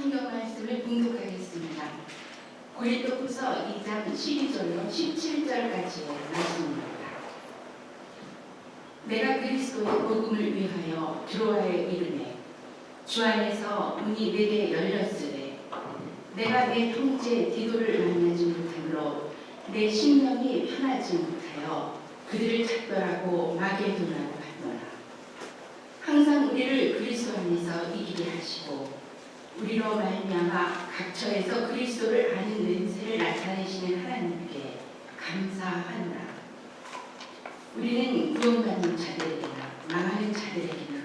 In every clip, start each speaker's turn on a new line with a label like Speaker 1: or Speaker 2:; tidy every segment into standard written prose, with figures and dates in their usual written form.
Speaker 1: 성경 말씀을 봉독하겠습니다. 고린도후서 2장 12절로 17절까지의 말씀입니다. 내가 그리스도의 복음을 위하여 드로아에 이르매 주 안에서 문이 내게 열렸으되 내가 내 형제 디도를 만나지 못하므로 내 심령이 편하지 못하여 그들을 찾더라고 마게도나로 갔노라. 항상 우리를 그리스도 안에서 이기게 하시고 우리로 말미암아 각처에서 그리스도를 아는 은혜를 나타내시는 하나님께 감사하노라. 우리는 구원받는 자들에게나 망하는 자들에게나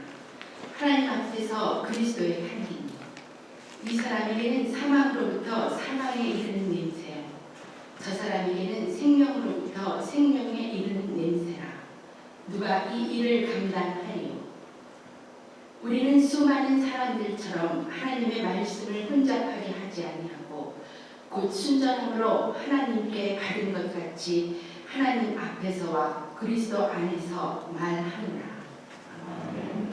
Speaker 1: 하나님 앞에서 그리스도의 향기니 이 사람에게는 사망으로부터 사망에 이르는 냄새요 저 사람에게는 생명으로부터 생명에 이르는 냄새라. 누가 이 일을 감당하리요? 우리는 수많은 사람들처럼 하나님의 말씀을 혼잡하게 하지 아니하고 곧 순전함으로 하나님께 받은 것 같이 하나님 앞에서와 그리스도 안에서 말하노라. 아멘.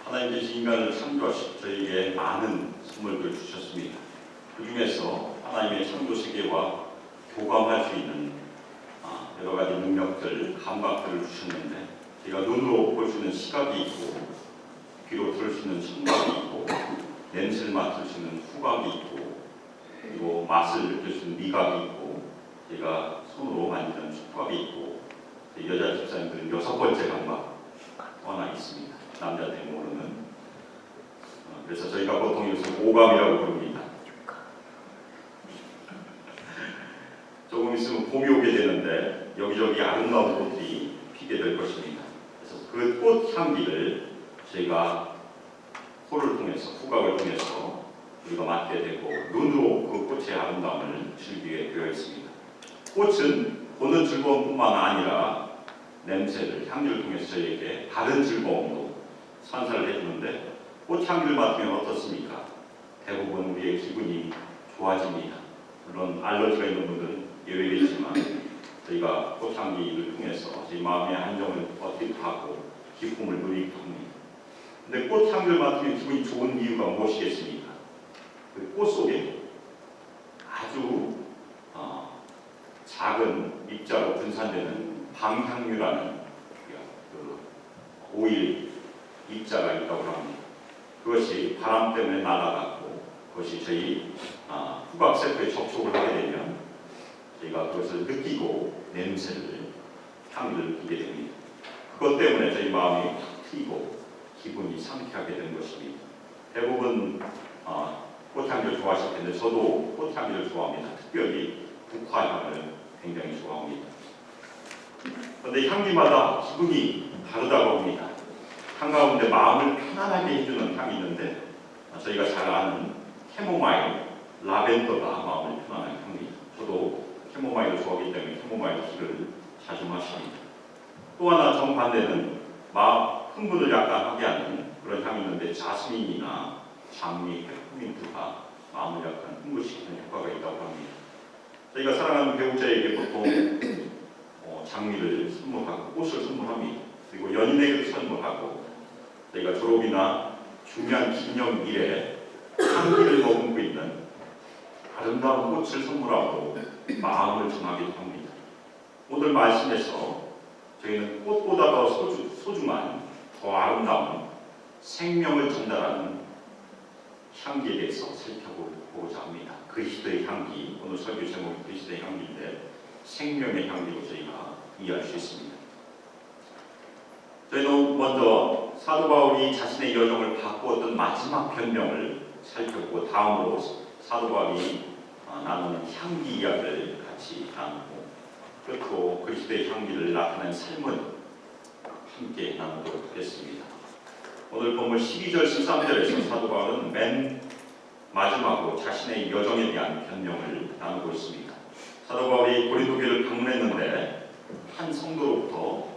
Speaker 2: 하나님께서 인간을 창조하시고 저에게 많은 선물들을 주셨습니다. 그 중에서 하나님의 창조 세계와 교감할 수 있는 여러 가지 능력들, 감각들을 주셨는데 제가 눈으로 볼 수 있는 시각이 있고 귀로 들을 수 있는 청각이 있고 냄새를 맡을 수 있는 후각이 있고 그리고 맛을 느낄 수 있는 미각이 있고 제가 손으로 만지는 촉각이 있고 여자 집사님들은 6번째 감각 또 하나 있습니다. 남자들이 모르는. 그래서 저희가 보통 이것을 오감이라고 부릅니다. 조금 있으면 봄이 오게 되는데 여기저기 아름다운 꽃들이 피게 될 것입니다. 그래서 그 꽃 향기를 저희가 코를 통해서, 후각을 통해서 우리가 맡게 되고 눈으로 그 꽃의 아름다움을 즐기게 되어 있습니다. 꽃은 보는 즐거움뿐만 아니라 냄새를, 향기를 통해서 저희에게 다른 즐거움도 산사를 해주는데 꽃향기를 맡으면 어떻습니까? 대부분 우리의 기분이 좋아집니다. 물론 알러지가 있는 분들은 예외겠지만 저희가 꽃향기를 통해서 저희 마음의 안정을 얻기도 하고 기쁨을 누리기도 합니다. 근데 꽃향기를 맡으면 기분이 좋은 이유가 무엇이겠습니까? 그 꽃 속에 아주 작은 입자로 분산되는 방향류라는 그 오일 입자가 있다고 합니다. 그것이 바람 때문에 날아가고 그것이 저희 후각세포에 접촉을 하게 되면 저희가 그것을 느끼고 냄새를, 향기를 느끼게 됩니다. 그것 때문에 저희 마음이 탁 트이고 기분이 상쾌하게 되는 것입니다. 대부분 꽃향기를 좋아하실 텐데 저도 꽃향기를 좋아합니다. 특별히 국화향을 굉장히 좋아합니다. 그런데 향기마다 기분이 다르다고 합니다. 한가운데 마음을 편안하게 해주는 향이 있는데 저희가 잘 아는 캐모마일, 라벤더가 마음을 편안하게 합니다. 저도 캐모마일을 좋아하기 때문에 캐모마일 티를 자주 마십니다. 또 하나 정반대는 마음 흥분을 약간 하게 하는 그런 향이 있는데 자스민이나 장미, 페퍼민트가 마음을 약간 흥분시키는 효과가 있다고 합니다. 저희가 사랑하는 배우자에게 보통 장미를 선물하고 꽃을 선물합니다. 그리고 연인에게도 선물하고 저희가 졸업이나 중요한 기념일에 향기를 머금고 있는 아름다운 꽃을 선물하고 마음을 전하기도 합니다. 오늘 말씀에서 저희는 꽃보다 더 소중한 더 아름다운 생명을 전달하는 향기에 대해서 살펴보고자 합니다. 그리스도의 향기, 오늘 설교 제목이 그리스도의 향기인데 생명의 향기로 저희가 이해할 수 있습니다. 저희는 먼저 사도 바울이 자신의 여정을 바꾸었던 마지막 변명을 살펴보고 다음으로 사도 바울이 나누는 향기 이야기를 같이 나누고 끝으로 그리스도의 향기를 나타낸 삶을 함께 나누도록 하겠습니다. 오늘 본문 12절 13절에서 사도 바울은 맨 마지막으로 자신의 여정에 대한 변명을 나누고 있습니다. 사도 바울이 고린도 교회를 방문했는데 한 성도로부터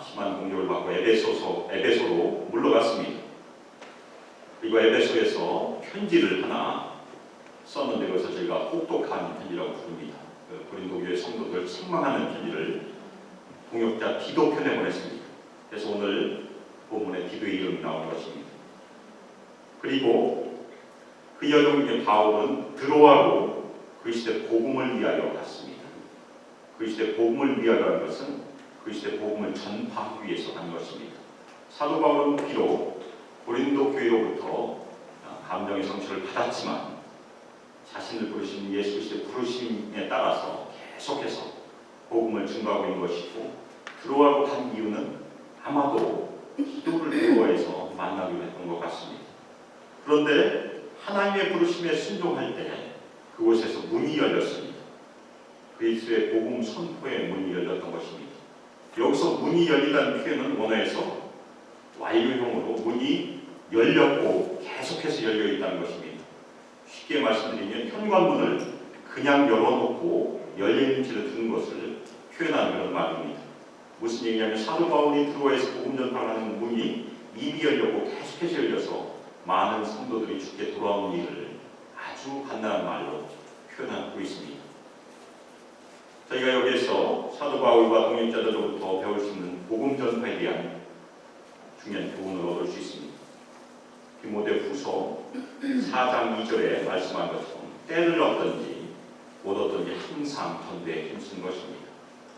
Speaker 2: 심한 공격을 받고 에베소로 물러갔습니다. 그리고 에베소에서 편지를 하나 썼는데 그것을 저희가 혹독한 편지라고 부릅니다. 고린도 교회 성도들 책망하는 편지를 동역자 디도 편에 보냈습니다. 그래서 오늘 본문에 디도의 이름이 나온 것입니다. 그리고 그 여정에 바울은 드로아로 그 시대 복음을 위하여 갔습니다. 그 시대 복음을 위하여 간 것은 그 시대 복음을 전파하기 위해서 간 것입니다. 사도 바울은 비록 고린도 교회로부터 감정의 상처를 받았지만 자신을 부르신 예수 그리스도의 부르심에 따라서 계속해서 복음을 증거하고 있는 것이고 드로아로 간 이유는 아마도 기도를 드로아에서 만나기로 했던 것 같습니다. 그런데 하나님의 부르심에 순종할 때 그곳에서 문이 열렸습니다. 그리스도의 복음 선포의 문이 열렸던 것입니다. 여기서 문이 열리다는 표현은 원어에서 완료형으로 문이 열렸고 계속해서 열려 있다는 것입니다. 쉽게 말씀드리면 현관문을 그냥 열어놓고 열려있는지를 두는 것을 표현하는 그런 말입니다. 무슨 얘기냐면 사도 바울이 드로아에서 복음 전파하는 문이 이미 열렸고 계속해서 열려서 많은 성도들이 주께 돌아오는 일을 아주 간단한 말로 표현하고 있습니다. 저희가 여기에서 사도 바울과 동역자들로부터 배울 수 있는 복음 전파에 대한 중요한 교훈을 얻을 수 있습니다. 디모데후서 4장 2절에 말씀한 것처럼 때를 얻든지 못 얻든지 항상 전도에 힘쓴 것입니다.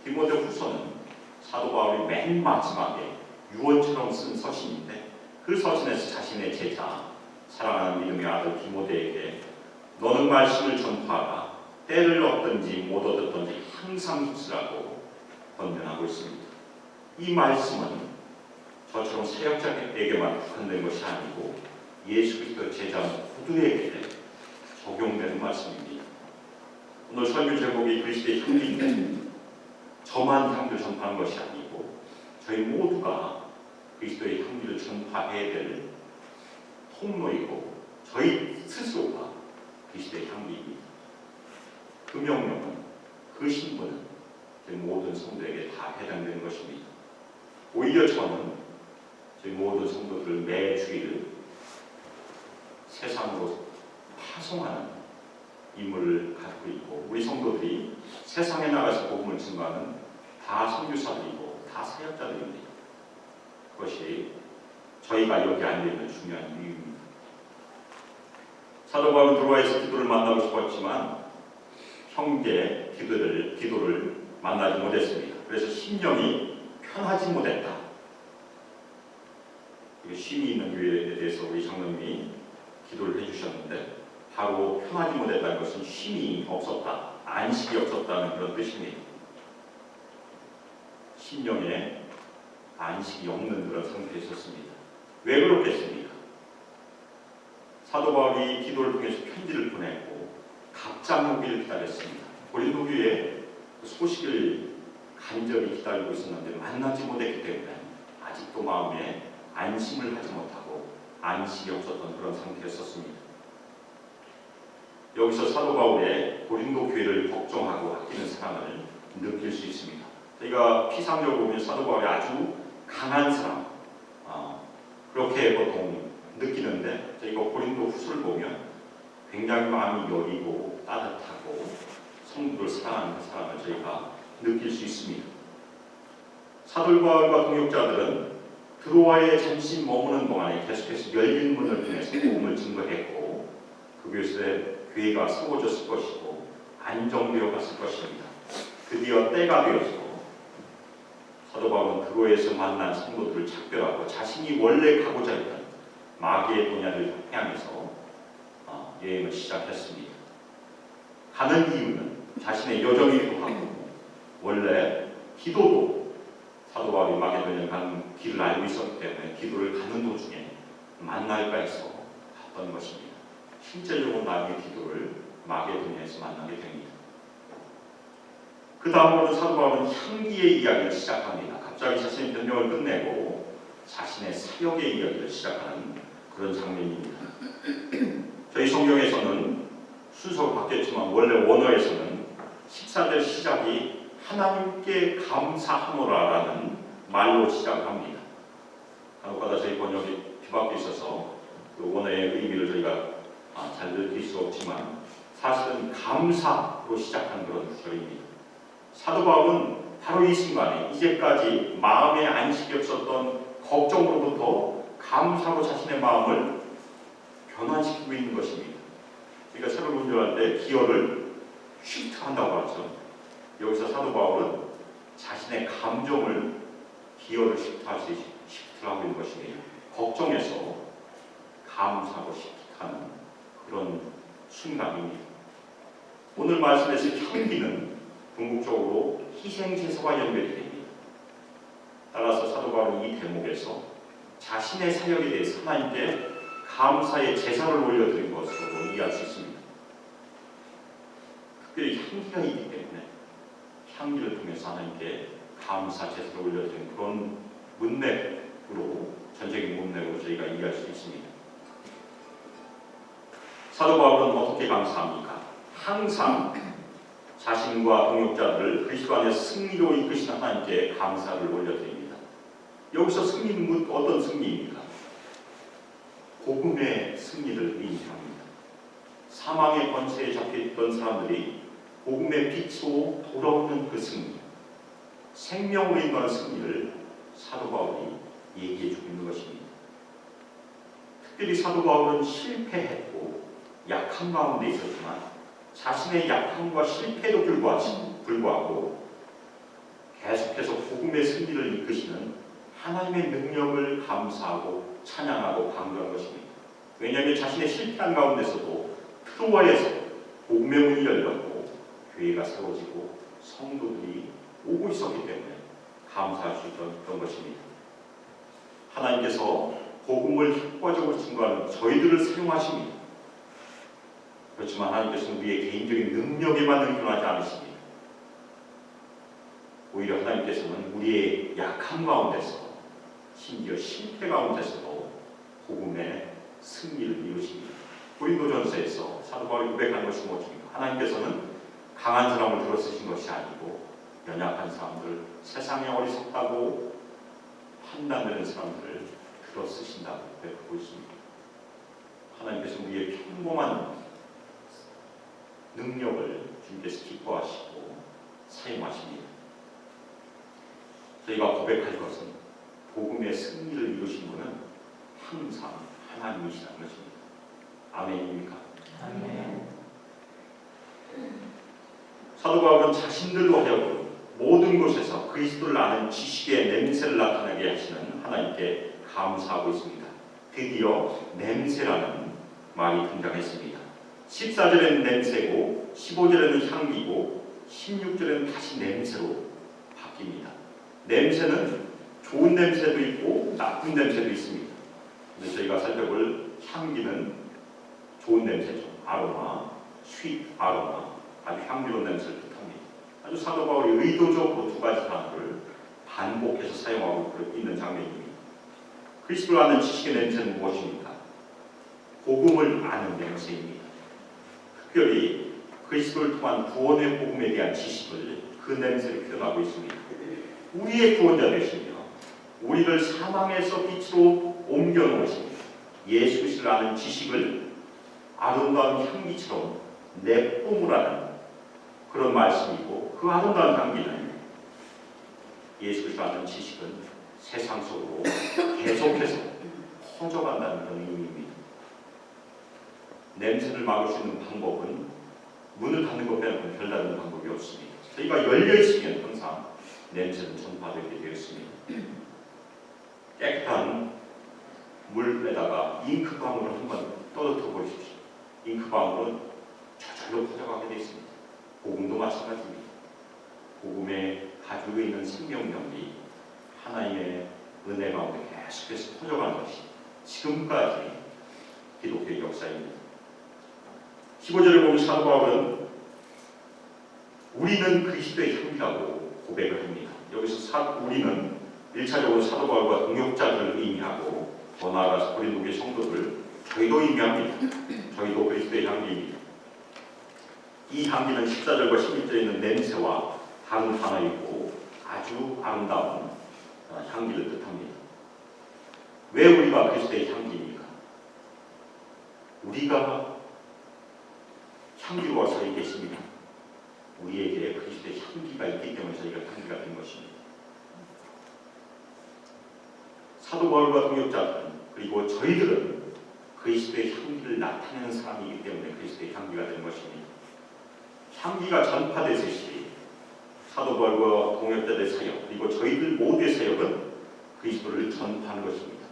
Speaker 2: 디모데후서는 사도 바울이 맨 마지막에 유언처럼 쓴 서신인데 그 서신에서 자신의 제자 사랑하는 믿음의 아들 디모데에게 너는 말씀을 전파하라 때를 얻든지 못 얻든지 항상 힘쓰라고 권면하고 있습니다. 이 말씀은 저처럼 사역자에게만 국한된 것이 아니고 예수 그리스도 제자 모두에게 적용되는 말씀입니다. 오늘 설교 제목이 그리스도의 향기인데 저만 향기를 전파하는 것이 아니고 저희 모두가 그리스도의 향기를 전파해야 될 통로이고 저희 스스로가 그리스도의 향기입니다. 그 명령은 그 신분은 저희 모든 성도에게 다 해당되는 것입니다. 오히려 저는 저희 모든 성도들을 매 주일 세상으로 파송하는 임무를 갖고 있고 우리 성도들이 세상에 나가서 복음을 증거하는 다 선교사들이고 다 사역자들입니다. 그것이 저희가 여기 앉아있는 중요한 이유입니다. 사도 바울은 드로아에서 디도를 만나고 싶었지만 형제 디도를 만나지 못했습니다. 그래서 심령이 편하지 못했다. 쉼이 있는 교회에 대해서 우리 장로님이 기도를 해주셨는데 바로 편하지 못했다는 것은 쉼이 없었다, 안식이 없었다는 그런 뜻입니다. 심령에 안식이 없는 그런 상태에 있었습니다. 왜 그렇겠습니까? 사도 바울이 기도를 통해서 편지를 보냈고 갑장 오기를 기다렸습니다. 고린도 교회에 소식을 간절히 기다리고 있었는데 만나지 못했기 때문에 아직도 마음에 안심을 하지 못하고 안식이 없었던 그런 상태였었습니다. 여기서 사도 바울의 고린도 교회를 걱정하고 아끼는 사랑을 느낄 수 있습니다. 저희가 피상적으로 보면 사도 바울이 아주 강한 사람 그렇게 보통 느끼는데 저희가 고린도 후서를 보면 굉장히 마음이 여리고 따뜻하고 성도를 사랑하는 그 사랑을 저희가 느낄 수 있습니다. 사도 바울과 동역자들은 드로아에 잠시 머무는 동안에 계속해서 열린 문을 통해서 복음을 증거했고 그곳에 교회가 세워졌을 것이고 안정되어 갔을 것입니다. 드디어 때가 되어서 사도 바울은 드로아에서 만난 성도들을 작별하고 자신이 원래 가고자 했던 마게도냐를 향해서 여행을 시작했습니다. 가는 이유는 자신의 여정이기도 하고 원래 기도도 사도 바울이 마게도냐를 가는 길을 알고 있었기 때문에 기도를 가는 도중에 만날까 해서 갔던 것입니다. 실제적으로 나중에 기도를 마게도냐에서 만나게 됩니다. 그 다음으로는 사도 바울은 향기의 이야기를 시작합니다. 갑자기 자신의 변명을 끝내고 자신의 사역의 이야기를 시작하는 그런 장면입니다. 저희 성경에서는 순서가 바뀌었지만 원래 원어에서는 식사될 시작이 하나님께 감사하노라라는 말로 시작합니다. 간혹가다 저희 번역이 뒤바뀌어 있어서 그 원어의 의미를 저희가 잘 느낄 수 없지만 사실은 감사로 시작한 그런 구절입니다. 사도 바울은 바로 이 순간에 이제까지 마음에 안식이 없었던 걱정으로부터 감사로 자신의 마음을 변환시키고 있는 것입니다. 그러니까 차를 운전할 때 기어를 쉬프트한다고 하죠. 여기서 사도 바울은 자신의 감정을 기어를 쉬프트할 수 있게 쉬프트를 하고 있는 것이에요. 걱정에서 감사로 쉬프트하는 그런 순간입니다. 오늘 말씀에서 향기는 궁극적으로 희생제사와 연결이 됩니다. 따라서 사도 바울은 이 대목에서 자신의 사역에 대해서 하나님께 감사의 제사를 올려드린 것으로 이해할 수 있습니다. 특별히 향기가 있기 때문에 향기를 통해서 하나님께 감사 제사를 올려드린 그런 문맥으로, 전적인 문맥으로 저희가 이해할 수 있습니다. 사도 바울은 어떻게 감사합니까? 항상 자신과 동역자들을 그리스도 안에서 승리로 이끄시는 하나님께 감사를 올려드립니다. 여기서 승리는 어떤 승리입니까? 복음의 승리를 의미합니다. 사망의 권세에 잡혀있던 사람들이 복음의 빛으로 돌아오는 그 승리, 생명으로 인한 승리를 사도 바울이 얘기해주고 있는 것입니다. 특별히 사도 바울은 실패했고 약한 가운데 있었지만 자신의 약함과 실패에도 불구하고 계속해서 복음의 승리를 이끄시는 하나님의 능력을 감사하고 찬양하고 강조한 것입니다. 왜냐하면 자신의 실패한 가운데서도 트로아에서 복음의 문이 열렸고 교회가 세워지고 성도들이 오고 있었기 때문에 감사할 수 있었던 것입니다. 하나님께서 복음을 효과적으로 증거하는 저희들을 사용하십니다. 그렇지만 하나님께서는 우리의 개인적인 능력에만 의존하지 않으십니다. 오히려 하나님께서는 우리의 약함 가운데서, 심지어 실패 가운데서도 복음의 승리를 이루십니다. 고린도전서에서 사도 바울이 고백한 것이 무엇입니까? 하나님께서는 강한 사람을 들어 쓰신 것이 아니고 연약한 사람들, 세상에 어리석다고 판단되는 사람들을 들어 쓰신다고 고백하고 있습니다. 하나님께서 우리의 평범한 능력을 주님께서 기뻐하시고 사용하십니다. 저희가 고백할 것은 복음의 승리를 이루신 분은 항상 하나님이시라는 것입니다. 아멘입니까?
Speaker 1: 아멘.
Speaker 2: 사도 바울은 자신들로 하여금 모든 곳에서 그리스도를 아는 지식의 냄새를 나타나게 하시는 하나님께 감사하고 있습니다. 드디어 냄새라는 말이 등장했습니다. 14절에는 냄새고 15절에는 향기고 16절에는 다시 냄새로 바뀝니다. 냄새는 좋은 냄새도 있고 나쁜 냄새도 있습니다. 근데 저희가 살펴볼 향기는 좋은 냄새죠. 아로마, 스윗 아로마, 아주 향기로운 냄새를 뜻합니다. 아주 사도 바울이 의도적으로 두 가지 단어를 반복해서 사용하고 있는 장면입니다. 그리스도를 아는 지식의 냄새는 무엇입니까? 복음을 아는 냄새입니다. 특별히 그리스도를 통한 구원의 복음에 대한 지식을 그 냄새로 표현하고 있습니다. 우리의 구원자 되시며 우리를 사망에서 빛으로 옮겨놓으신 예수 그리스도를 아는 지식을 아름다운 향기처럼 내뿜으라는 그런 말씀이고, 그 아름다운 향기는 예수 그리스도를 아는 지식은 세상 속으로 계속해서 퍼져간다는 그런 의미입니다. 냄새를 막을 수 있는 방법은 문을 닫는 것 빼고는 별다른 방법이 없습니다. 저희가 열려있으면 항상 냄새는 전파되게 되어 있습니다. 깨끗한 물에다가 잉크방울을 한번 떠들어 보십시오. 잉크방울은 저절로 퍼져가게 되어 있습니다. 복음도 마찬가지입니다. 복음에 가지고 있는 생명력이 하나님의 은혜 가운데 계속해서 퍼져가는 것이 지금까지 기독교의 역사입니다. 15절을 보면 사도 바울은 우리는 그리스도의 향기라고 고백을 합니다. 여기서 우리는 1차적으로 사도 바울과 동역자들을 의미하고, 더 나아가서 고린도 교회 성도들, 저희도 의미합니다. 저희도 그리스도의 향기입니다. 이 향기는 14절과 16절에 있는 냄새와 다른 단어이고 아주 아름다운 향기를 뜻합니다. 왜 우리가 그리스도의 향기입니까? 우리가 향기로워 서 계십니다. 우리에게 그리스도의 향기가 있기 때문에 저희가 향기가 된 것입니다. 사도 바울과 동역자들은 그리고 저희들은 그리스도의 향기를 나타내는 사람이기 때문에 그리스도의 향기가 된 것입니다. 향기가 전파되듯이 사도 바울과 동역자들의 사역 그리고 저희들 모두의 사역은 그리스도를 전파하는 것입니다.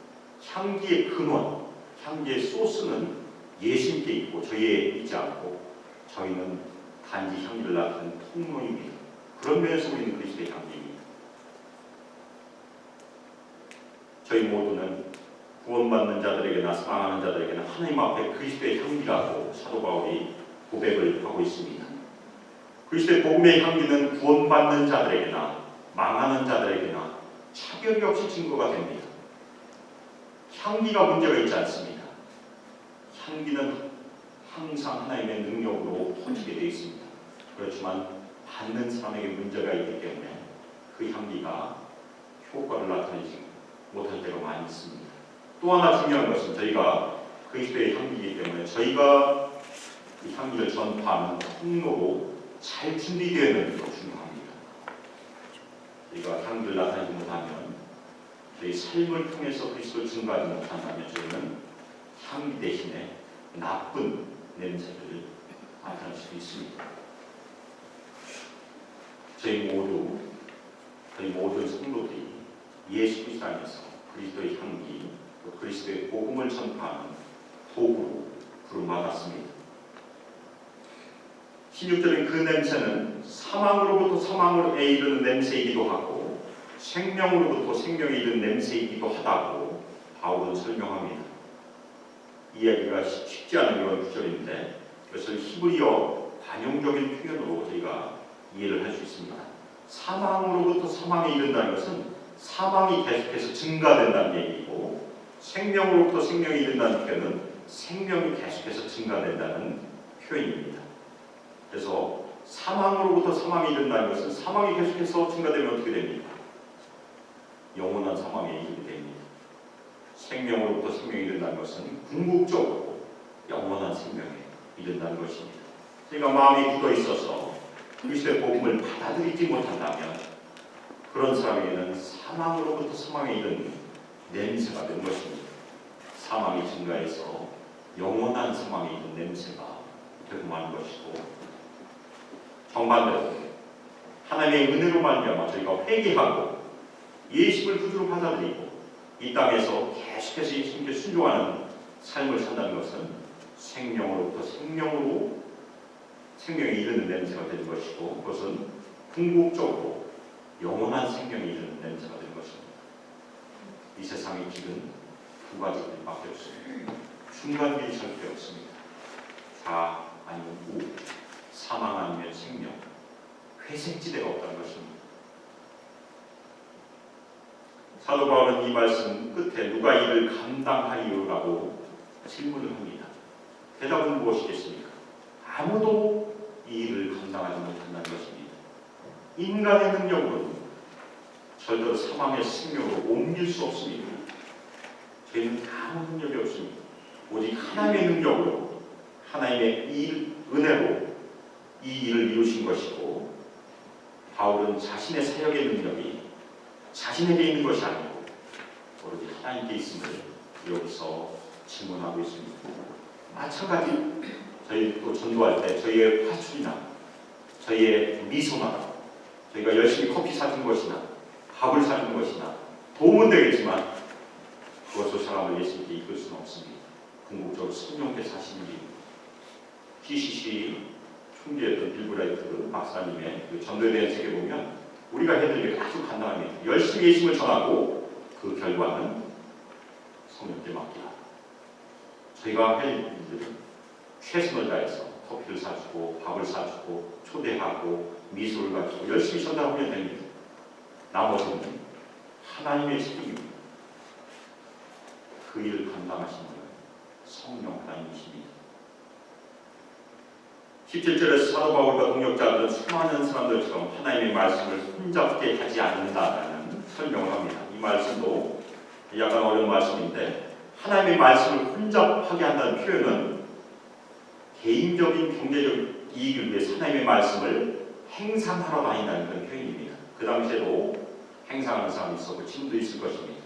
Speaker 2: 향기의 근원, 향기의 소스는 예수님께 있고 저희에 있지 않고 저희는 단지 향기를 나타내는 통로입니다. 그런 면에서 우리는 그리스도의 향기입니다. 저희 모두는 구원받는 자들에게나 사랑하는 자들에게나 하나님 앞에 그리스도의 향기라고 사도 바울이 고백을 하고 있습니다. 그리스도의 복음의 향기는 구원받는 자들에게나 망하는 자들에게나 차별이 없이 증거가 됩니다. 향기가 문제가 있지 않습니다. 향기는 항상 하나님의 능력으로 퍼지게 되어 있습니다. 그렇지만 받는 사람에게 문제가 있기 때문에 그 향기가 효과를 나타내지 못할 때가 많이 있습니다. 또 하나 중요한 것은 저희가 그리스도의 향기이기 때문에 저희가 이 향기를 전파하는 통로로 잘 준비되어 있는 것도 중요합니다. 저희가 향기를 나타내지 못하면 저희 삶을 통해서 그리스도를 증거하지 못한다면 저희는 향기 대신에 나쁜 냄새를 나타낼 수 있습니다. 저희 모든 성도들이 예수 그리스도 안에서 그리스도의 향기, 또 그리스도의 복음을 전파하는 도구로 부름받았습니다. 16절인 그 냄새는 사망으로부터 사망에 이르는 냄새이기도 하고 생명으로부터 생명에 이르는 냄새이기도 하다고 바울은 설명합니다. 이야기가 쉽지 않은 그런 구절인데 그것을 히브리어 관용적인 표현으로 저희가 이해를 할 수 있습니다. 사망으로부터 사망에 이른다는 것은 사망이 계속해서 증가된다는 얘기고 생명으로부터 생명에 이른다는 표현은 생명이 계속해서 증가된다는 표현입니다. 그래서 사망으로부터 사망에 이른다는 것은 사망이 계속해서 증가되면 어떻게 됩니까? 영원한 사망에 이르게 됩니다. 생명으로부터 생명에 이른다는 것은 궁극적으로 영원한 생명에 이른다는 것입니다. 저희가 마음이 굳어 있어서 그리스도의 복음을 받아들이지 못한다면 그런 사람에게는 사망으로부터 사망에 이른 냄새가 된 것입니다. 사망이 증가해서 영원한 사망에 이른 냄새가 되고 마는 것이고 정반대로 하나님의 은혜로 말미암아 저희가 회개하고 예수를 구주로 받아들이고 이 땅에서 계속해서 예수님께 순종하는 삶을 산다는 것은 생명으로부터 생명에 이르는 냄새가 되는 것이고 그것은 궁극적으로 영원한 생명에 이르는 냄새가 되는 것입니다. 이 세상의 길은 두 가지밖에 없습니다. 중간길이 절대 없습니다. 자 아니면 우, 사망 아니면 생명, 회색지대가 없다는 것입니다. 사도 바울은 이 말씀 끝에 누가 이를 감당하리요라고 질문을 합니다. 대답은 무엇이겠습니까? 아무도 이 일을 감당하지 못한다는 것입니다. 인간의 능력으로는 절대로 사망의 생명으로 옮길 수 없습니다. 저희는 아무 능력이 없습니다. 오직 하나님의 능력으로 하나님의 은혜로 이 일을 이루신 것이고 바울은 자신의 사역의 능력이 자신에게 있는 것이 아니고 오로지 하나님께 있음을 여기서 증언하고 있습니다. 마찬가지 저희 또 전도할 때 저희의 화술이나 저희의 미소나 저희가 열심히 커피 사준 것이나 밥을 사준 것이나 도움은 되겠지만 그것으로 사람을 예수님께 이끌 수는 없습니다. 궁극적으로 성령께서 하시는 일. PCC 총재였던 빌브라이트 박사님의 그 전도에 대한 책에 보면 우리가 해야 될 게 아주 간단합니다. 열심히 예수님을 전하고 그 결과는 성령께 맡기라. 저희가 할 일들은 최선을 다해서 커피를 사주고 밥을 사주고 초대하고 미소를 가지고 열심히 전달하면 됩니다. 나머지는 하나님의 책임입니다. 그 일을 감당하시는 건 성령 하나님이십니다. 17절에서 사도 바울과 동역자들은 수많은 사람들처럼 하나님의 말씀을 혼잡게 하지 않는다라는 설명을 합니다. 이 말씀도 약간 어려운 말씀인데 하나님의 말씀을 혼잡하게 한다는 표현은 개인적인 경제적 이익을 위해 하나님의 말씀을 행상하러 다닌다는 그런 표현입니다. 그 당시에도 행상하는 사람이 있었고 지금도 있을 것입니다.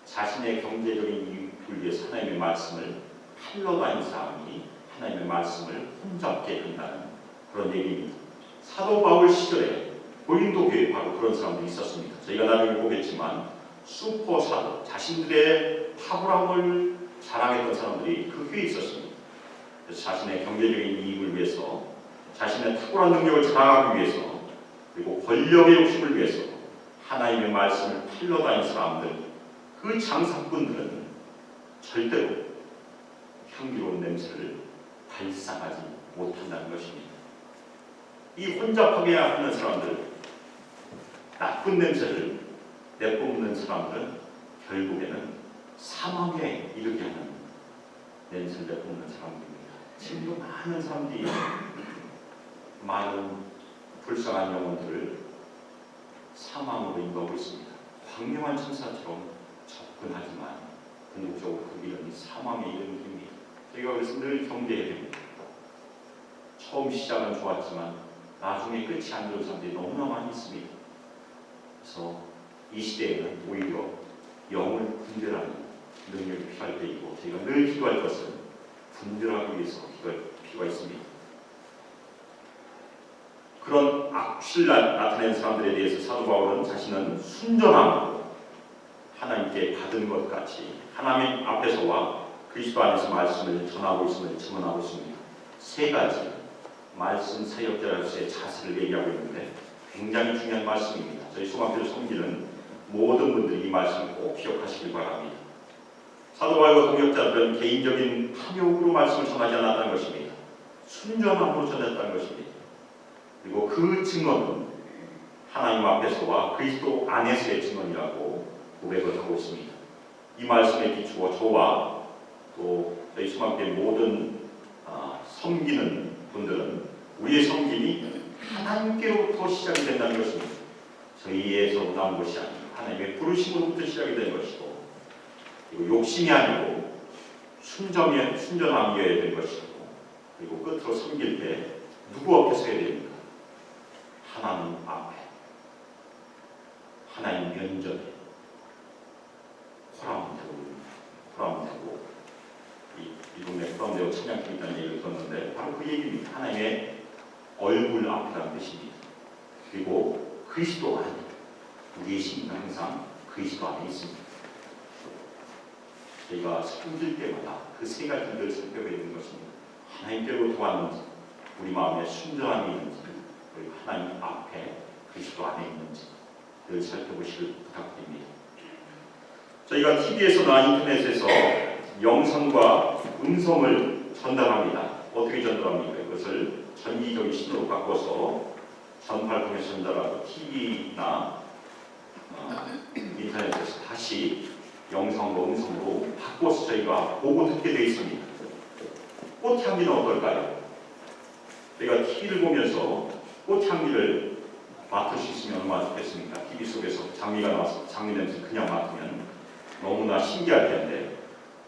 Speaker 2: 자신의 경제적인 이익을 위해 하나님의 말씀을 팔러 다니는 사람이 하나님의 말씀을 흠잡게 한다는 그런 얘기입니다. 사도 바울 시절에 고린도 교회에 바로 그런 사람들이 있었습니다. 저희가 나중에 보겠지만 슈퍼 사도, 자신들의 탁월함을 자랑했던 사람들이 그 교회에 있었습니다. 그래서 자신의 경제적인 이익을 위해서, 자신의 탁월한 능력을 자랑하기 위해서, 그리고 권력의 욕심을 위해서 하나님의 말씀을 팔러 다니는 사람들, 그 장사꾼들은 절대로 향기로운 냄새를 발산하지 못한다는 것입니다. 이 혼잡하게 하는 사람들, 나쁜 냄새를 내뿜는 사람들은 결국에는 사망에 이르게 하는 냄새를 내뿜는 사람들입니다. 지금도 많은 사람들이 많은 불쌍한 영혼들을 사망으로 인도하고 있습니다. 광명한 천사처럼 접근하지만 궁극적으로 그 길은 사망에 이르는 길입니다. 저희가 그래서 늘 경계해야 됩니다. 처음 시작은 좋았지만 나중에 끝이 안 좋은 사람들이 너무나 많이 있습니다. 그래서 이 시대에는 오히려 영을 분별하는 능력이 필요할 때이고, 저희가 늘 기도할 것은 분별하기 위해서 기도할 필요가 있습니다. 그런 악취를 나타내는 사람들에 대해서 사도 바울은 자신은 순전함으로 하나님께 받은 것 같이 하나님 앞에서와 그리스도 안에서 말씀을 전하고 있음을 증언하고 있습니다. 세 가지 말씀 사역자로서의 자세를 얘기하고 있는데 굉장히 중요한 말씀입니다. 저희 소망교회 섬기는 모든 분들이 이 말씀을 꼭 기억하시길 바랍니다. 사도 바울과 동역자들은 개인적인 탐욕으로 말씀을 전하지 않았다는 것입니다. 순전함으로 전했다는 것입니다. 그리고 그 증언은 하나님 앞에서와 그리스도 안에서의 증언이라고 고백을 하고 있습니다. 이 말씀에 비추어 저와 또 저희 소망교회 모든 섬기는 분들은 우리의 섬김이 하나님께로부터 시작이 된다는 것입니다. 저희에서 나온 것이 아니고 하나님의 부르심으로부터 시작이 된 것이고, 그리고 욕심이 아니고 순전함이어야 될 것이고, 그리고 끝으로 섬길 때 누구 앞에서 해야 됩니까? 하나님 앞에, 하나님 면전에 호람되고 이 동네 호람되고 찬양팀이 있다는 얘기를 들었는데 바로 그 얘기입니다. 하나님의 얼굴 앞이라는 뜻입니다. 그리고 그리스도 안에, 우리의 신은 항상 그리스도 안에 있습니다. 저희가 섬길 때마다 그 세 가지를 살펴야 되는 것입니다. 하나님께로부터 왔는지, 우리 마음에 순전함이 있는지, 그리고 하나님 앞에 그리스도 안에 있는지 늘 살펴보시길 부탁드립니다. 저희가 TV에서나 인터넷에서 영상과 음성을 전달합니다. 어떻게 전달합니까? 이것을 전기적인 신호로 바꿔서 전파를 통해서 전달하고 TV나 인터넷에서 다시 영상과 음성으로 바꿔서 저희가 보고 듣게 되어 있습니다. 꽃향기는 어떨까요? 저희가 TV를 보면서 꽃향기를 맡을 수 있으면 얼마나 좋겠습니까? TV 속에서 장미가 나와서 장미 냄새 그냥 맡으면 너무나 신기할 텐데,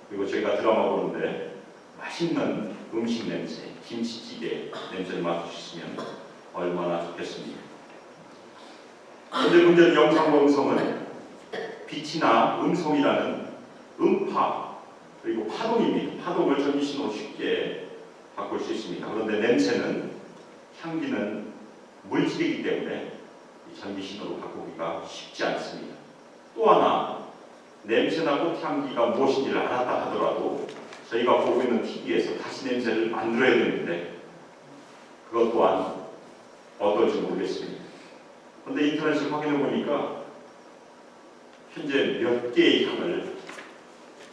Speaker 2: 그리고 저희가 드라마 보는데 맛있는 음식 냄새, 김치찌개 냄새를 맡을 수 있으면 얼마나 좋겠습니까? 그런데 문제는 영상과 음성은 빛이나 음성이라는 음파 그리고 파동입니다. 파동을 전기신호로 쉽게 바꿀 수 있습니다. 그런데 냄새는, 향기는 물질이기 때문에 전기신호로 바꾸기가 쉽지 않습니다. 또 하나, 냄새나 꽃향기가 무엇인지를 알았다 하더라도 저희가 보고 있는 TV에서 다시 냄새를 만들어야 되는데 그것 또한 어떨지 모르겠습니다. 그런데 인터넷을 확인해 보니까 현재 몇 개의 향을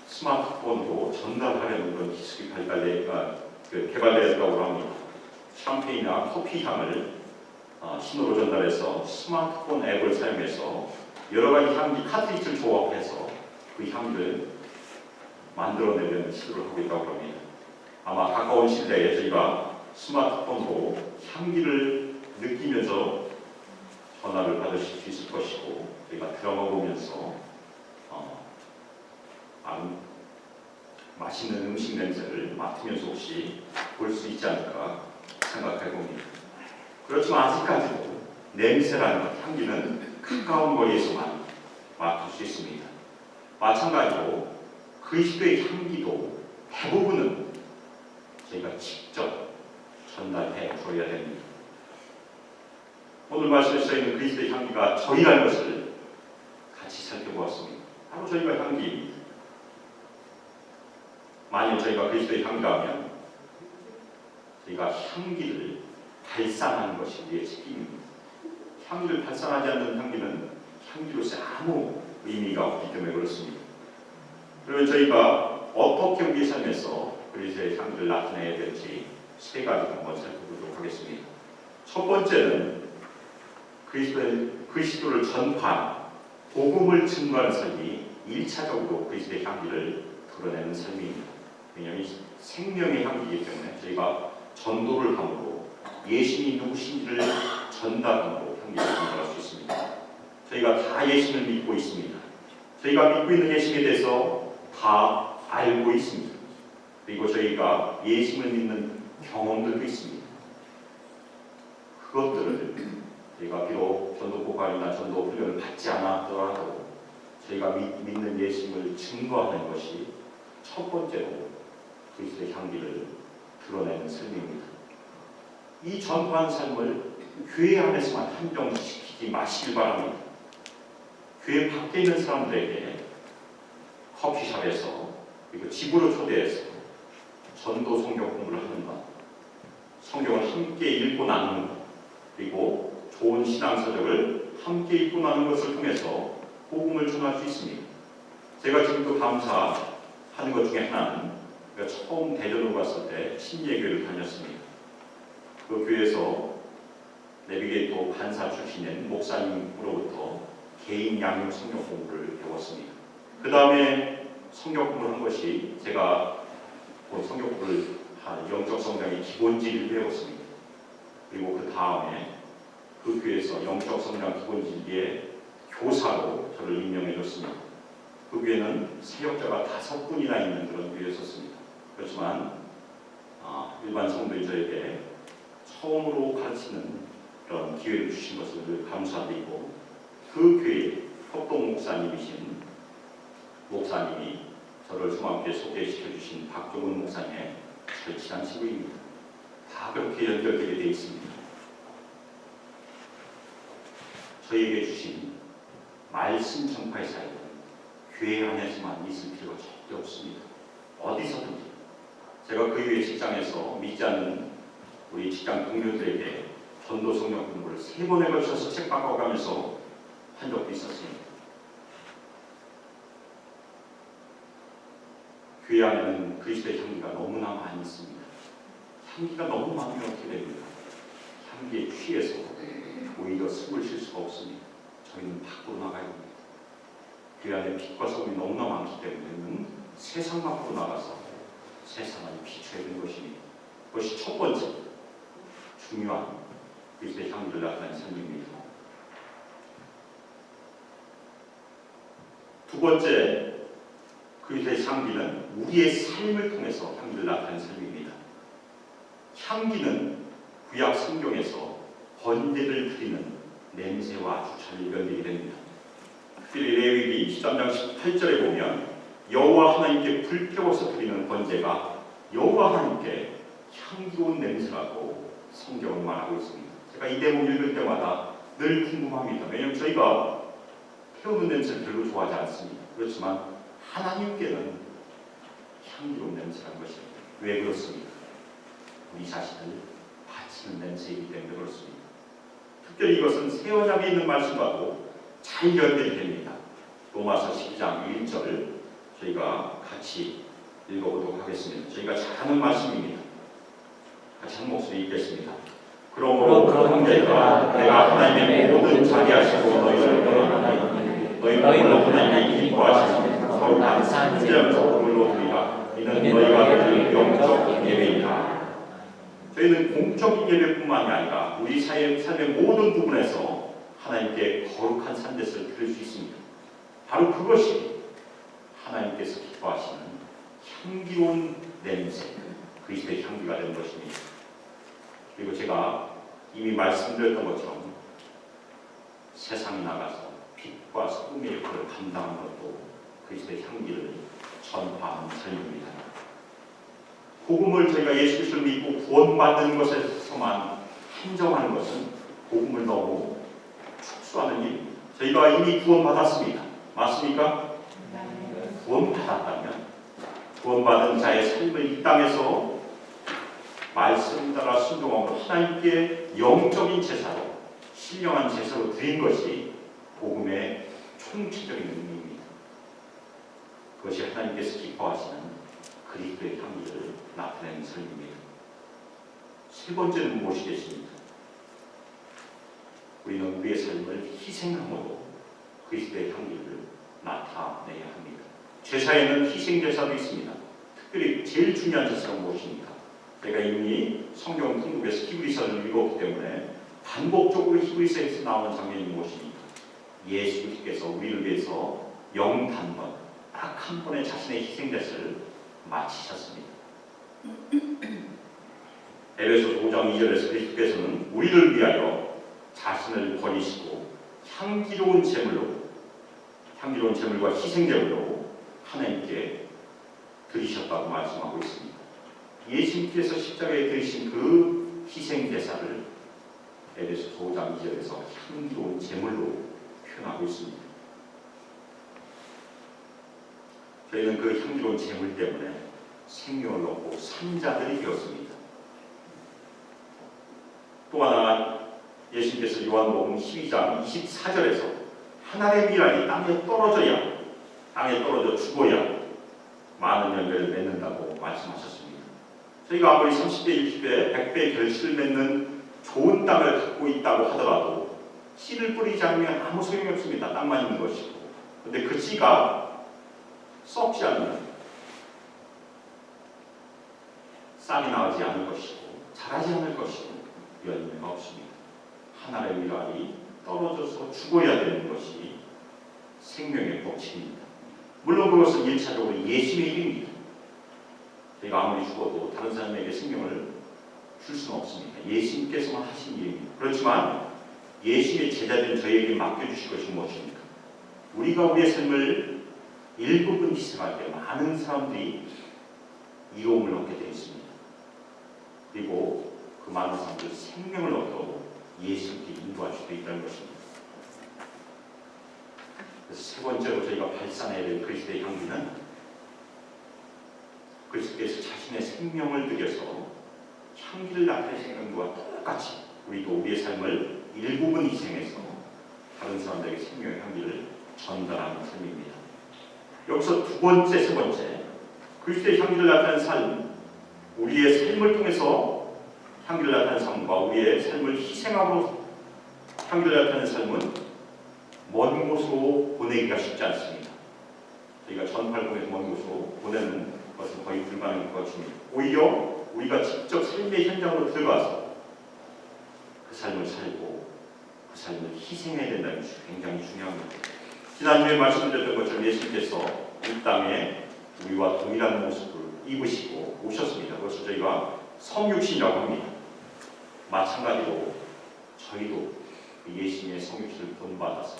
Speaker 2: 스마트폰으로 전달하려는 그런 기술이 개발되었다고 합니다. 샴페인이나 커피 향을 신호로 전달해서 스마트폰 앱을 사용해서 여러 가지 향기 카트리지를 조합해서 그 향기를 만들어내려는 시도를 하고 있다고 합니다. 아마 가까운 시대에 저희가 스마트폰으로 향기를 느끼면서 전화를 받으실 수 있을 것이고, 저희가 드라마 보면서 맛있는 음식 냄새를 맡으면서 혹시 볼 수 있지 않을까 생각해 봅니다. 그렇지만 아직까지도 냄새라는 것, 향기는 가까운 거리에서만 맡을 수 있습니다. 마찬가지로 그리스도의 향기도 대부분은 저희가 직접 전달해 줘야 됩니다. 오늘 말씀에 쓰여있는 그리스도의 향기가 저희라는 것을 같이 살펴보았습니다. 바로 저희가 향기입니다. 만일 저희가 그리스도의 향기라면 저희가 향기를 발산하는 것이 우리의 책임입니다. 향기를 발산하지 않는 향기는 향기로서 아무 의미가 없기 때문에 그렇습니다. 그러면 저희가 어떻게 우리 삶에서 그리스도의 향기를 나타내야 될지 세 가지 한번 살펴보도록 하겠습니다. 첫 번째는 그리스도를 전파하는 복음을 증거하는 삶이 1차적으로 그리스도의 향기를 드러내는 삶입니다. 왜냐하면 생명의 향기이기 때문에 저희가 전도를 함으로 예수님이 누구신지를 전달함으로 향기를 전달할 수 있습니다. 저희가 다 예수님을 믿고 있습니다. 저희가 믿고 있는 예수님에 대해서 다 알고 있습니다. 그리고 저희가 예수님을 믿는 경험들도 있습니다. 그것들을 저희가 비록 전도 고관이나 전도 훈련을 받지 않았더라도 저희가 믿는 예수님을 증거하는 것이 첫 번째로 그리스도의 향기를 드러내는 삶입니다. 이 전파한 삶을 교회 안에서만 한정시키지 마시길 바랍니다. 교회 밖에 있는 사람들에게 커피숍에서 그리고 집으로 초대해서 전도 성경 공부를 하는 것, 성경을 함께 읽고 나누는 것, 그리고 좋은 신앙서적을 함께 읽고 나누는 것을 통해서 복음을 전할 수 있습니다. 제가 지금도 감사하는 것 중에 하나는 처음 대전으로 갔을 때 신예교를 다녔습니다. 그 교회에서 내비게이터 간사 출신인 목사님으로부터 개인 양육 성경 공부를 배웠습니다. 그 다음에 성경 공부를 한 것이 제가 성경 공부를 한 영적 성장의 기본지를 배웠습니다. 그리고 그 다음에 그 교회에서 영적 성장 기본지의 교사로 저를 임명해 줬습니다. 그 교회는 사역자가 5분이나 있는 그런 교회였었습니다. 그렇지만 일반 성도인 저에게 처음으로 가르치는 그런 기회를 주신 것을 감사드리고, 그 교회 협동 목사님이신 목사님이 저를 중학교에 소개시켜 주신 박종훈 목사님의 절친한 친구입니다. 다 그렇게 연결되게 되어 있습니다. 저희에게 주신 말씀 전파의 사역은 교회 안에서만 있을 필요가 절대 없습니다. 어디서든지. 제가 그 이후에 직장에서 믿지 않는 우리 직장 동료들에게 전도 성경 공부를 3번에 걸쳐서 책 바꿔가면서 한 적도 있었습니다. 교회 안에는 그리스도의 향기가 너무나 많이 있습니다. 향기가 너무 많으면 어떻게 됩니까? 향기에 취해서 오히려 숨을 쉴 수가 없습니다. 저희는 밖으로 나가야 합니다. 교회 안에 빛과 소금이 너무나 많기 때문에 세상 밖으로 나가서 세상을 비춰야 되는 것입니다. 그것이 첫 번째 중요한 그리스도의 향기를 나타내는 삶입니다. 두 번째, 그리스도의 향기는 우리의 삶을 통해서 향기를 나타내는 삶입니다. 향기는 구약 성경에서 번제를 드리는 냄새와 아주 잘 연결이 됩니다. 특별히 레위기 13장 18절에 보면 여호와 하나님께 불태워서 드리는 번제가 여호와 하나님께 향기로운 냄새라고 성경은 말하고 있습니다. 제가 이 대목 읽을 때마다 늘 궁금합니다. 왜냐하면 저희가 태우는 냄새를 별로 좋아하지 않습니다. 그렇지만 하나님께는 향기로운 냄새라는 것입니다. 왜 그렇습니까? 우리 자신을 바치는 냄새이기 때문에 그렇습니다. 특별히 이것은 새 언약에 있는 말씀과도 잘 연결이 됩니다. 로마서 12장 1절 저희가 같이 읽어보도록 하겠습니다. 저희가 잘 아는 말씀입니다. 같이 한 목소리 읽겠습니다. 그러므로 형제들아, 내가 하나님의 모든 자비하시고 너희를 하나님의 기뻐하시는 거룩한 헌제하면서 그물로 드리라. 이는 너희가 드릴 영적 예배이다. 저희는 공적인 예배뿐만이 아니라 우리 삶의 모든 부분에서 하나님께 거룩한 산제를 드릴 수 있습니다. 바로 그것이 하나님께서 기뻐하시는 향기로운 냄새, 그리스도의 향기가 되는 것입니다. 그리고 제가 이미 말씀드렸던 것처럼 세상에 나가서 빛과 소금의 역할을 감당하는 것도 그리스도의 향기를 전파하는 삶입니다. 복음을 저희가 예수 그리스도를 믿고 구원받는 것에서만 한정하는 것은 복음을 너무 축소하는 일입니다. 저희가 이미 구원받았습니다. 맞습니까? 구원받았다면 구원받은 자의 삶을 이 땅에서 말씀 따라 순종하고 하나님께 영적인 제사로 신령한 제사로 드린 것이 복음의 총체적인 의미입니다. 그것이 하나님께서 기뻐하시는 그리스도의 향기를 나타내는 삶입니다. 세 번째는 무엇이겠습니까? 우리는 우리의 삶을 희생함으로 그리스도의 향기를 나타내야 합니다. 제사에는 희생제사도 있습니다. 특별히 제일 중요한 제사가 무엇입니까? 제가 이미 성경 통독에서 히브리서를 읽었기 때문에 반복적으로 히브리서에서 나오는 장면이 무엇입니까? 예수 그리스도께서 우리를 위해서 영단번 딱 한 번의 자신의 희생제사를 마치셨습니다. 에베소서 5장 2절에서 그리스도께서는 우리를 위하여 자신을 버리시고 향기로운 제물과 희생제물로 하나님께 드리셨다고 말씀하고 있습니다. 예수님께서 십자가에 드리신 그 희생제사를 에베소서 5장 2절에서 향기로운 제물로 표현하고 있습니다. 저희는 그 향기로운 제물 때문에 생명을 얻고 산자들이 되었습니다. 또 하나 예수님께서 요한복음 12장 24절에서 하늘의 미랄이 땅에 떨어져 죽어야 많은 열매를 맺는다고 말씀하셨습니다. 저희가 아무리 30배, 60배, 100배 결실을 맺는 좋은 땅을 갖고 있다고 하더라도 씨를 뿌리지 않으면 아무 소용이 없습니다. 땅만 있는 것이고. 그런데 그 씨가 썩지 않으면 싹이 나지 않을 것이고 자라지 않을 것이고 열매가 없습니다. 하늘의 미랄이 떨어져서 죽어야 되는 것이 생명의 법칙입니다. 물론 그것은 1차적으로 예수의 일입니다. 저희가 아무리 죽어도 다른 사람에게 생명을 줄 수는 없습니다. 예수님께서만 하신 일입니다. 그렇지만 예수의 제자된 저희에게 맡겨주실 것이 무엇입니까? 우리가 우리의 삶을 일부분 희생할 때 많은 사람들이 이로움을 얻게 되어 있습니다. 그리고 그 많은 사람들이 생명을 얻도록 예수님께 인도할 수도 있다는 것입니다. 그래서 세 번째로 저희가 발산해야 될 그리스도의 향기는 그리스도께서 자신의 생명을 들여서 향기를 나타내시는 것과 똑같이 우리도 우리의 삶을 일부분 희생해서 다른 사람들에게 생명의 향기를 전달하는 삶입니다. 여기서 두 번째, 세 번째 그리스도의 향기를 나타내는 삶, 우리의 삶을 통해서 향기를 나타내는 삶과 우리의 삶을 희생함으로 향기를 나타내는 삶은 먼 곳으로 보내기가 쉽지 않습니다. 저희가 전파를 통해서 먼 곳으로 보내는 것은 거의 불가능한 것 같습니다. 오히려 우리가 직접 삶의 현장으로 들어가서 그 삶을 살고 그 삶을 희생해야 된다는 것이 굉장히 중요합니다. 지난주에 말씀드렸던 것처럼 예수님께서 이 땅에 우리와 동일한 모습을 입으시고 오셨습니다. 그것을 저희가 성육신이라고 합니다. 마찬가지로 저희도 그 예수님의 성육신을 본받아서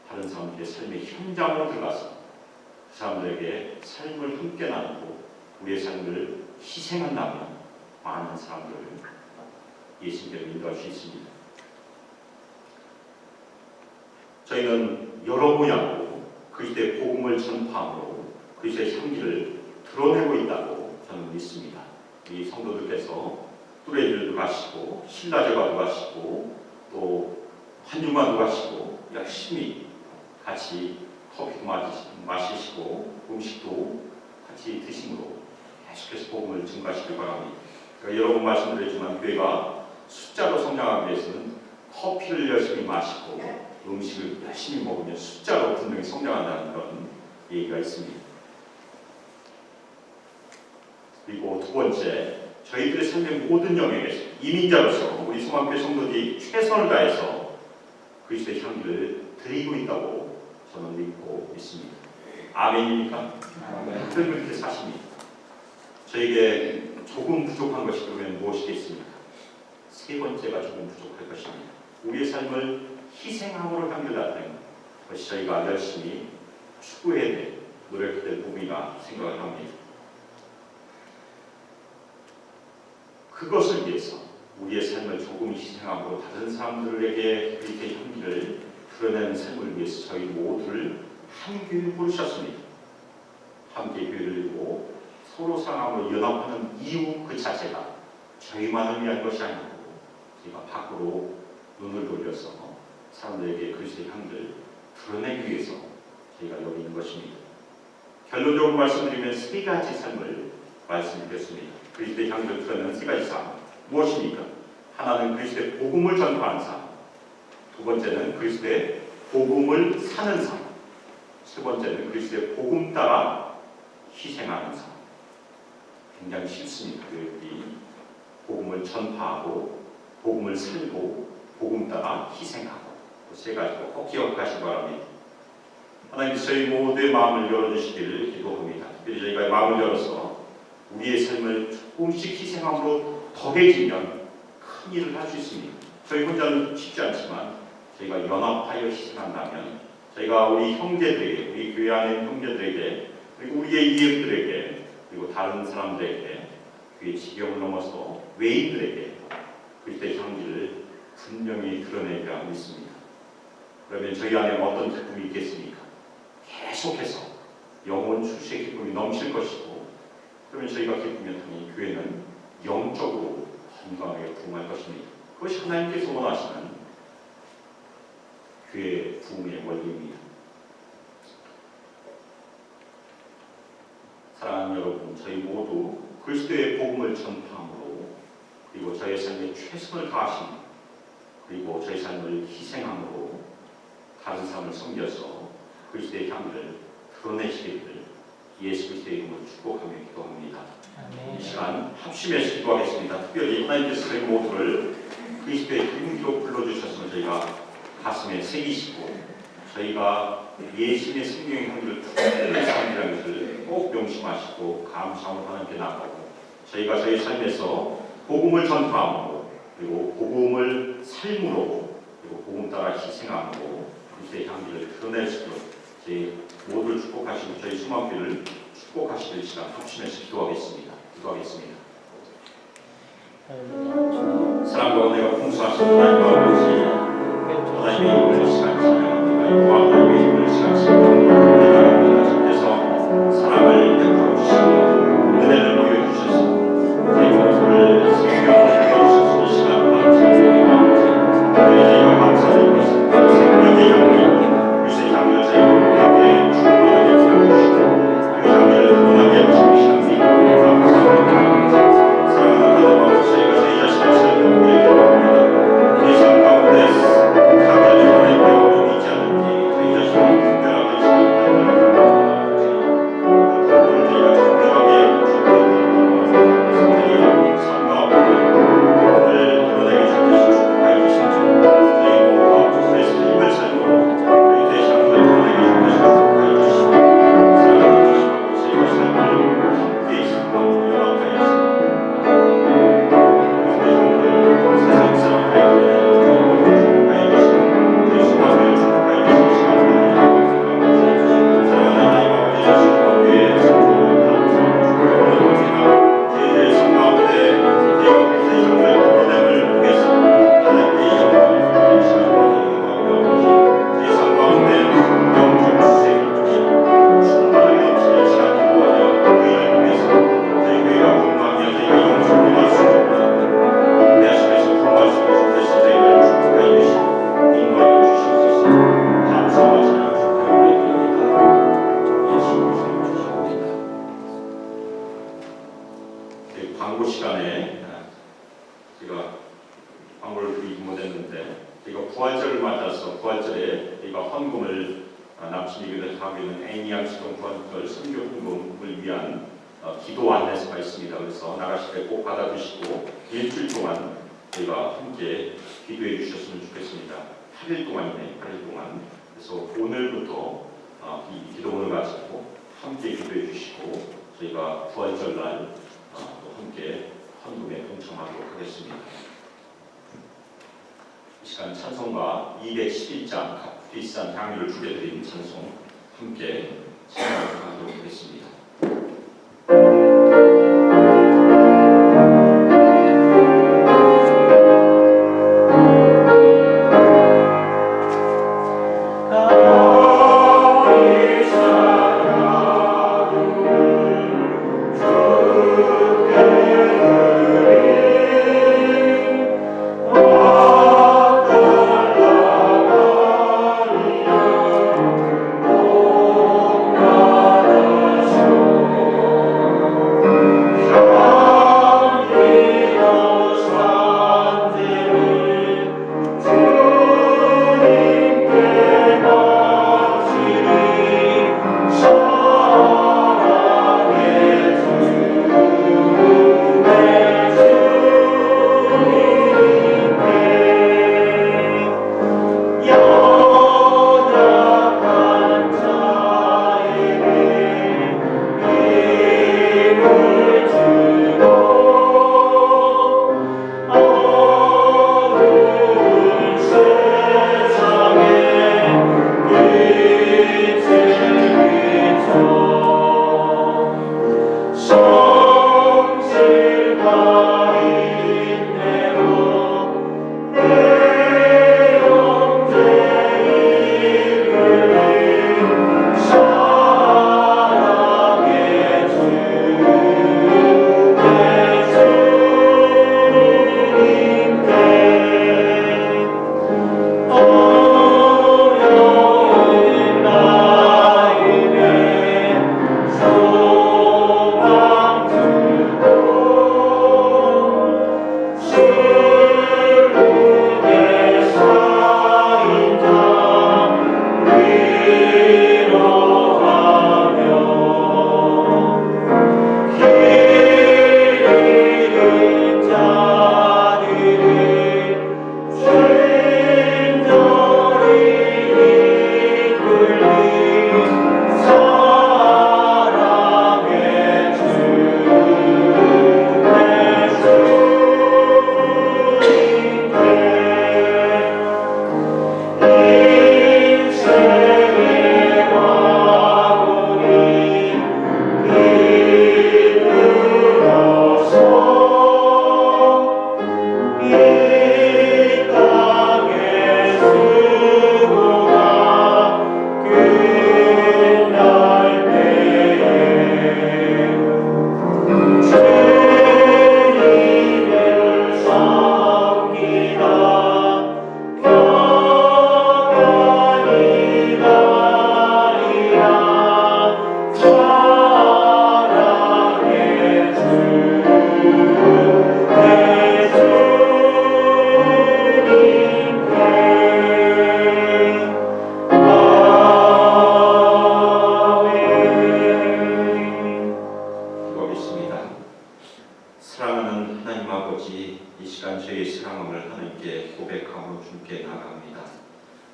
Speaker 2: 다른 사람들의 삶의 현장으로 들어가서 그 사람들에게 삶을 함께 나누고 우리의 삶을 희생한다면 많은 사람들을 예수님께로 인도할 수 있습니다. 저희는 여러 모양으로 그리스도의 복음을 전파함으로 그리스도의 향기를 드러내고 있다고 저는 믿습니다. 이 성도들께서 뚜레들도 가시고 신라제가도 가시고 또 한주만도 가시고 열심히 같이 커피도 마시시고 음식도 같이 드심으로 계속해서 복음을 증가시키길 바랍니다. 그러니까 여러 번 말씀드렸지만 교회가 숫자로 성장하기 위해서는 커피를 열심히 마시고 음식을 열심히 먹으면 숫자로 분명히 성장한다는 그런 얘기가 있습니다. 그리고 두 번째, 저희들의 삶의 모든 영역에서 이민자로서 우리 소망교회 성도들이 최선을 다해서 그리스도의 향기를 드리고 있다고 저는 믿고 있습니다. 아멘입니까? 그렇게 사십니다. 저에게 조금 부족한 것이 그러면 무엇이겠습니까? 세 번째가 조금 부족할 것입니다. 우리의 삶을 희생함으로 향유하는 것이 저희가 열심히 추구해야 될, 노력해야 될 부분이라 생각을 합니다. 그것을 위해서 우리의 삶을 조금 희생함으로 다른 사람들에게 그리스도의 향기를 드러내는 삶을 위해서 저희 모두를 한 교회를 부르셨습니다. 함께 교회를 이루고 서로 사랑함으로 연합하는 이유 그 자체가 저희만을 위한 것이 아니고 저희가 밖으로 눈을 돌려서 사람들에게 그리스도의 향기를 드러내기 위해서 저희가 여기 있는 것입니다. 결론적으로 말씀드리면 세 가지 삶을 말씀드렸습니다. 그리스도의 향기를 드러내는 세 가지 삶 무엇입니까? 하나는 그리스도의 복음을 전파하는 삶, 두 번째는 그리스도의 복음을 사는 삶, 세 번째는 그리스도의 복음 따라 희생하는 삶. 굉장히 쉽습니다. 우리 복음을 전파하고 복음을 살고 복음 따라 희생하고 세 가지로 꼭 기억하시기 바랍니다. 하나님께서 저희 모두의 마음을 열어주시기를 기도합니다. 특별히 저희가 마음을 열어서 우리의 삶을 조금씩 희생함으로 더해지면 큰 일을 할 수 있습니다. 저희 혼자는 쉽지 않지만 저희가 연합하여 희생한다면 저희가 우리 형제들에게, 우리 교회 안에 형제들에게, 그리고 우리의 이웃들에게, 그리고 다른 사람들에게, 교회 지경을 넘어서 외인들에게 그리스도의 향기를 분명히 드러내리라 믿습니다. 그러면 저희 안에 어떤 기쁨이 있겠습니까? 계속해서 영혼 출시의 기쁨이 넘칠 것이고, 그러면 저희가 기쁘면 당연히 교회는 영적으로 건강하게 부흥할 것입니다. 그것이 하나님께서 원하시는 교회의 부흥의 원리입니다. 사랑하는 여러분, 저희 모두 그리스도의 복음을 전파함으로, 그리고 저의 삶에 최선을 다하시며, 그리고 저의 삶을 희생함으로 다른 사람을 섬겨서 그리스도의 향기를 드러내시기를 예수 그리스도의 이름으로 축복하며 기도합니다. 이 시간 합심해서 기도하겠습니다. 특별히 하나님께서 저희 모두를 그리스도의 향기로 불러주셨으면 저희가 가슴에 새기시고 저희가 예수님의 생명의 향기를 풍부하는 삶이라는 것을 꼭 명심하시고 감사함으로 하나님께 나가고, 저희가 저희 삶에서 복음을 전파함으로, 그리고 복음을 삶으로, 그리고 복음 따라 희생함으로 그리스도의 향기를 드러낼 수 있도록 저희 모두를 축복하시고 저희 수만교를 축복하시길 시간 합심해서 기도하겠습니다. 사랑과 은혜가 풍성하신 하나님 아버지, 하나님의 이 시간 찬양합니다. 하나님의 이 시간 찬양합니다. 주께서 사랑을 베풀어 주시고 은혜를 보여주셔서 저희 모두를 생명으로 불러주셔서 이 시간 감사드립니다. 저희가 감사드릴 것은 생명의 향기, 그리스도의 향기를 저희 모두에게 충만하게 부어주시고 그 향기를 드러나게 해주시니 감사합니다. 사랑하는 하나님 아버지, 저희가 저희 자신을 살펴보게 기도합니다. 이 삶 가운데 향기를 드러낼 때 어려움이 있지 않은지 저희 자신을 분별하고 이 시간 광고 시간에 제가 광고를 드리지 못했는데, 저희가 부활절을 맞아서 부활절에 저희가 헌금을 남친이기도 하고 있는 애니양 시동 부활절 선교 헌금을 위한 기도 안내서가 있습니다. 그래서 나가실 때 꼭 받아주시고 일주일 동안 저희가 함께 기도해 주셨으면 좋겠습니다. 8일 동안이네, 8일 동안. 그래서 오늘부터 이 기도문을 마치고 함께 기도해 주시고 저희가 부활절날 또 함께 헌금에 동참하도록 하겠습니다. 이 시간 찬송가 211장 값비싼 향유를 주게드린 찬송 함께 찬양하도록 하겠습니다.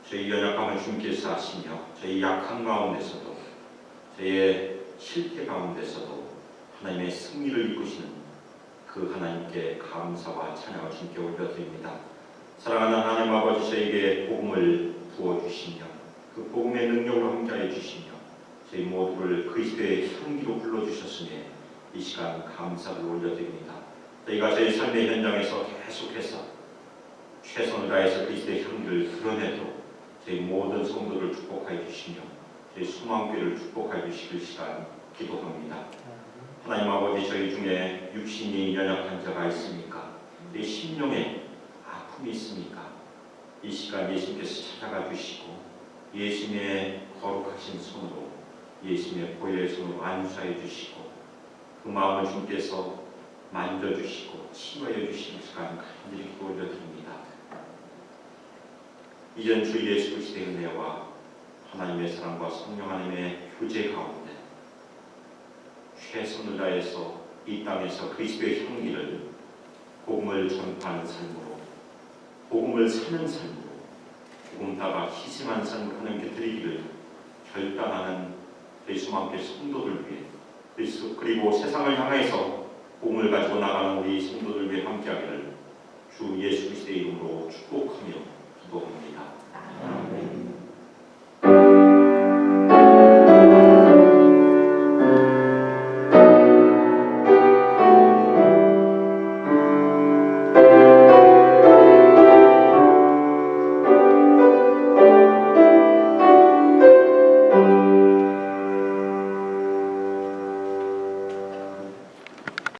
Speaker 2: 저희 연약함을 주님께서 아시며 저희 약한 가운데서도 저희의 실패 가운데서도 하나님의 승리를 이끄시는 그 하나님께 감사와 찬양을 주님께 올려드립니다. 사랑하는 하나님 아버지, 저희에게 복음을 부어주시며 그 복음의 능력으로 함께해 주시며 저희 모두를 그리스도의 향기로 불러주셨으니 이 시간 감사를 올려드립니다. 저희가 저희 삶의 현장에서 계속해서 최선을 다해서 그리스도의 향기를 드러내도록 저희 모든 성도를 축복하여 주시며 저희 소망교회를 축복하여 주시길 시간 기도합니다. 하나님 아버지, 저희 중에 육신이 연약한 자가 있습니까? 저희 심령에 아픔이 있습니까? 이 시간 예수님께서 찾아가 주시고 예수님의 거룩하신 손으로, 예수님의 보혈의 손으로 안수하여 주시고 그 마음을 주님께서 만져주시고 치유하여 주시는 시간 간절히 기도 올려드립니다. 이전 주 예수 그리스도의 은혜와 하나님의 사랑과 성령 하나님의 교제 가운데 최선을 다해서 이 땅에서 그리스도의 향기를, 복음을 전파하는 삶으로, 복음을 사는 삶으로, 복음 따라 희생하는 삶으로 하나님께 드리기를 결단하는 저희 수만교회 성도들 위해 그리고 세상을 향해서 복음을 가지고 나가는 우리 성도들 위해 함께하기를 주 예수 그리스도의 이름으로 축복합니다.